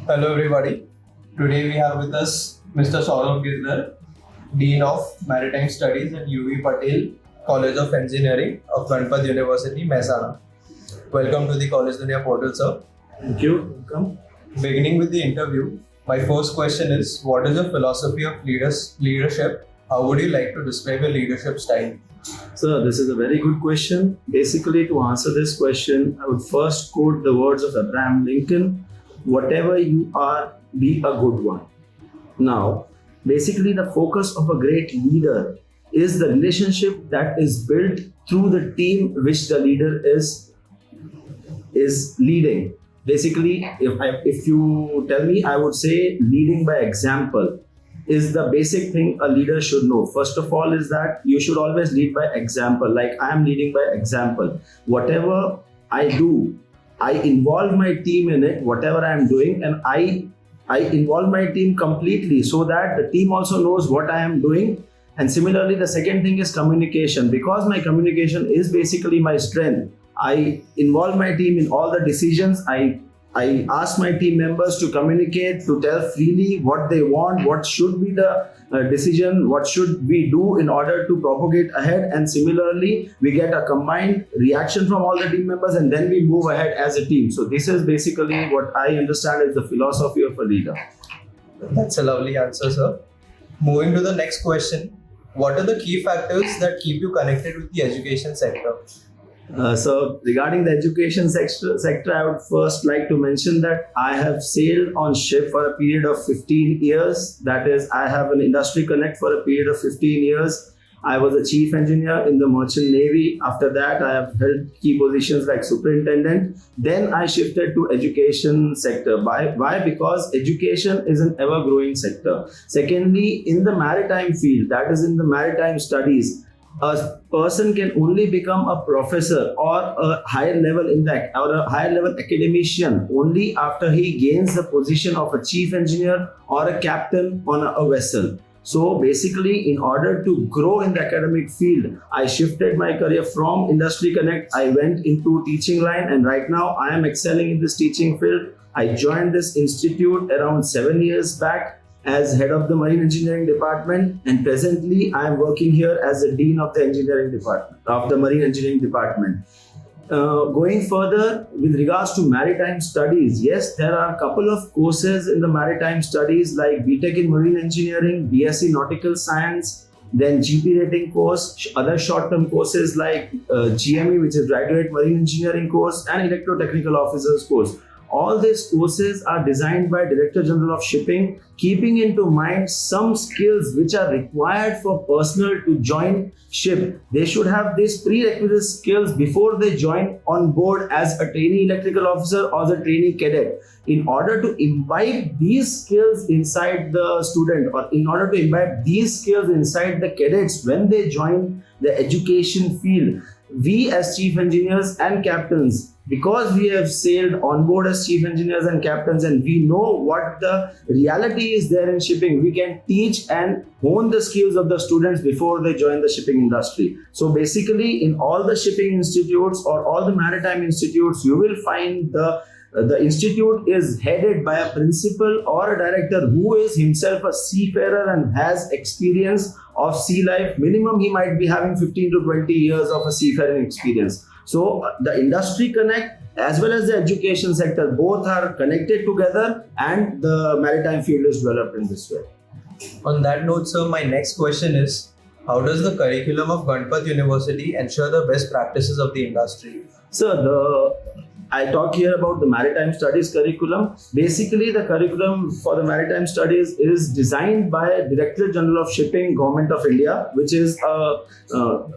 Hello, everybody. Today we have with us Mr. Saurabh Girdhar, Dean of Maritime Studies at UV Patel College of Engineering of Ganpat University, Mehsana. Welcome to the College Dunia portal, sir. Thank you. Welcome. Beginning with the interview, my first question is: what is the philosophy of leadership? How would you like to describe your leadership style? So this is a very good question. Basically, to answer this question, I would first quote the words of Abraham Lincoln: "Whatever you are, be a good one." Now, basically, the focus of a great leader is the relationship that is built through the team which the leader is leading. Basically, if you tell me, I would say leading by example is the basic thing a leader should know. First of all, is that you should always lead by example. Like I am leading by example. Whatever I do, I involve my team in it. Whatever I am doing, and I involve my team completely so that the team also knows what I am doing. And similarly, the second thing is communication. Because my communication is basically my strength, I involve my team in all the decisions. I ask my team members to communicate, to tell freely what they want, what should be the decision, what should we do in order to propagate ahead. And similarly, we get a combined reaction from all the team members and then we move ahead as a team. So this is basically what I understand is the philosophy of a leader. That's a lovely answer, sir. Moving to the next question: what are the key factors that keep you connected with the education sector? So regarding the education sector, I would first like to mention that I have sailed on ship for a period of 15 years. That is, I have an industry connect for a period of 15 years. I was a chief engineer in the Merchant Navy. After that, I have held key positions like superintendent. Then I shifted to education sector. Why? Because education is an ever-growing sector. Secondly, in the maritime field, that is in the maritime studies, a person can only become a professor or a higher level or a higher level academician only after he gains the position of a chief engineer or a captain on a vessel. So basically, in order to grow in the academic field, I shifted my career from Industry Connect. I went into teaching line, and right now I am excelling in this teaching field. I joined this institute around 7 years back as head of the marine engineering department, and presently I am working here as the dean of the engineering department of the marine engineering department. Going further with regards to maritime studies, yes, there are a couple of courses in the maritime studies like BTech in marine engineering, BSc nautical science, then GP rating course, other short-term courses like GME, which is graduate marine engineering course, and electrotechnical officers course. All these courses are designed by Director General of Shipping, keeping into mind some skills which are required for personnel to join ship. They should have these prerequisite skills before they join on board as a trainee electrical officer or the trainee cadet. In order to imbibe these skills inside the student, or in order to imbibe these skills inside the cadets when they join the education field, we as chief engineers and captains, because we have sailed on board as chief engineers and captains and we know what the reality is there in shipping, we can teach and hone the skills of the students before they join the shipping industry. So basically, in all the shipping institutes or all the maritime institutes, you will find the institute is headed by a principal or a director who is himself a seafarer and has experience of sea life. Minimum, he might be having 15 to 20 years of a seafaring experience. So the industry connect as well as the education sector, both are connected together, and the maritime field is developed in this way. On that note, sir, my next question is: how does the curriculum of Ganpat University ensure the best practices of the industry? So I talk here about the maritime studies curriculum. Basically, the curriculum for the maritime studies is designed by Director General of Shipping, Government of India, which is a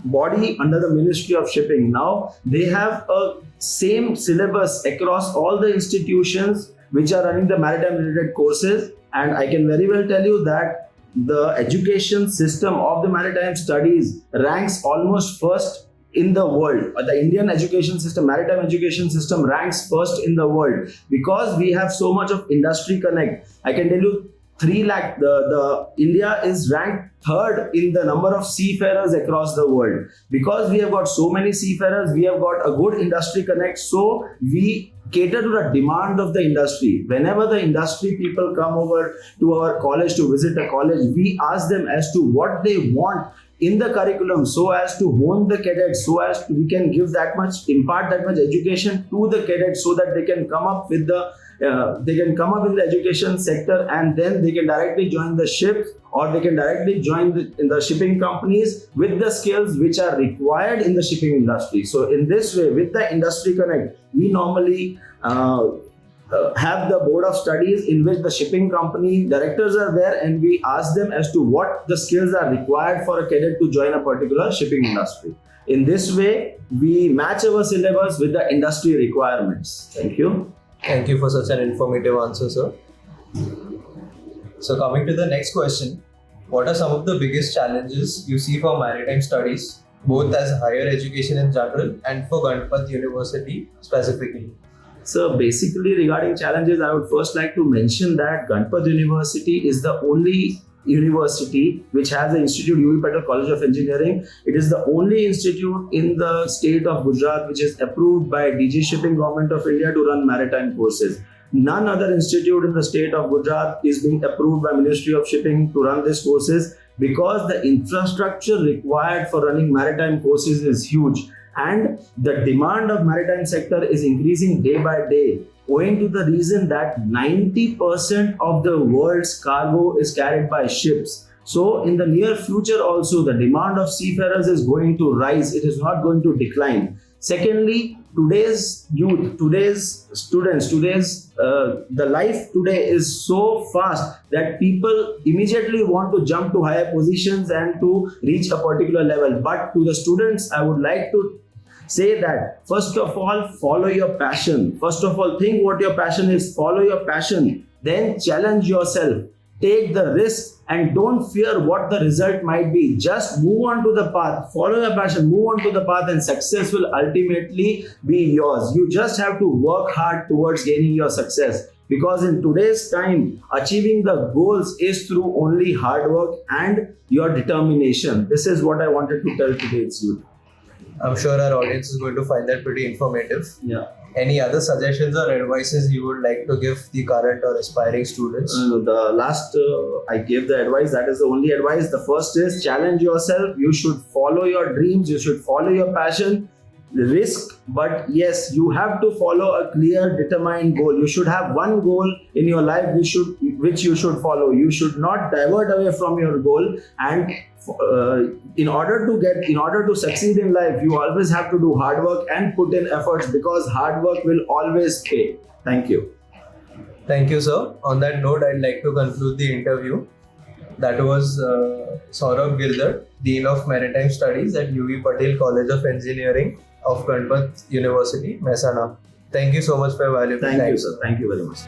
body under the Ministry of Shipping. Now, they have a same syllabus across all the institutions which are running the maritime related courses. And I can very well tell you that the education system of the maritime studies ranks almost first in the world. The Indian education system, maritime education system ranks first in the world because we have so much of industry connect. I can tell you 3 lakh. The India is ranked third in the number of seafarers across the world. Because we have got so many seafarers, we have got a good industry connect. So we cater to the demand of the industry. Whenever the industry people come over to our college to visit a college, we ask them as to what they want in the curriculum, so as to hone the cadets, so as to, we can give that much, impart that much education to the cadets, so that they can come up with the the education sector, and then they can directly join the ship, or they can directly join in the shipping companies with the skills which are required in the shipping industry. So in this way, with the industry connect, we normally have the board of studies in which the shipping company directors are there, and we ask them as to what the skills are required for a cadet to join a particular shipping industry. In this way, we match our syllabus with the industry requirements. Thank you. Thank you for such an informative answer, sir. So coming to the next question, what are some of the biggest challenges you see for maritime studies, both as higher education in general and for Ganpat University specifically? So basically, regarding challenges, I would first like to mention that Ganpat University is the only university which has an institute, UV Patel College of Engineering. It is the only institute in the state of Gujarat which is approved by DG Shipping Government of India to run maritime courses. None other institute in the state of Gujarat is being approved by Ministry of Shipping to run these courses, because the infrastructure required for running maritime courses is huge, and the demand of maritime sector is increasing day by day, owing to the reason that 90% of the world's cargo is carried by ships. So in the near future also, the demand of seafarers is going to rise. It is not going to decline. Secondly, today's youth, today's students, the life today is so fast that people immediately want to jump to higher positions and to reach a particular level. But to the students, I would like to say that, first of all, follow your passion. First of all, think what your passion is, follow your passion, then challenge yourself, take the risk, and don't fear what the result might be. Just move on to the path, follow your passion, move on to the path, and success will ultimately be yours. You just have to work hard towards gaining your success, because in today's time, achieving the goals is through only hard work and your determination. This is what I wanted to tell today's youth. I'm sure our audience is going to find that pretty informative. Yeah. Any other suggestions or advices you would like to give the current or aspiring students? The last, I gave the advice. That is the only advice. The first is challenge yourself. You should follow your dreams. You should follow your passion. Risk, but yes, you have to follow a clear, determined goal. You should have one goal in your life which you should follow. You should not divert away from your goal. And in order to succeed in life, you always have to do hard work and put in efforts, because hard work will always pay. Thank you. Thank you, sir. On that note, I'd like to conclude the interview. That was Saurabh Girdhar, Dean of Maritime Studies at UV Patel College of Engineering of Ganpat University, Mehsana. Thank you so much for your valuable time. Thank you, sir. Thank you very much.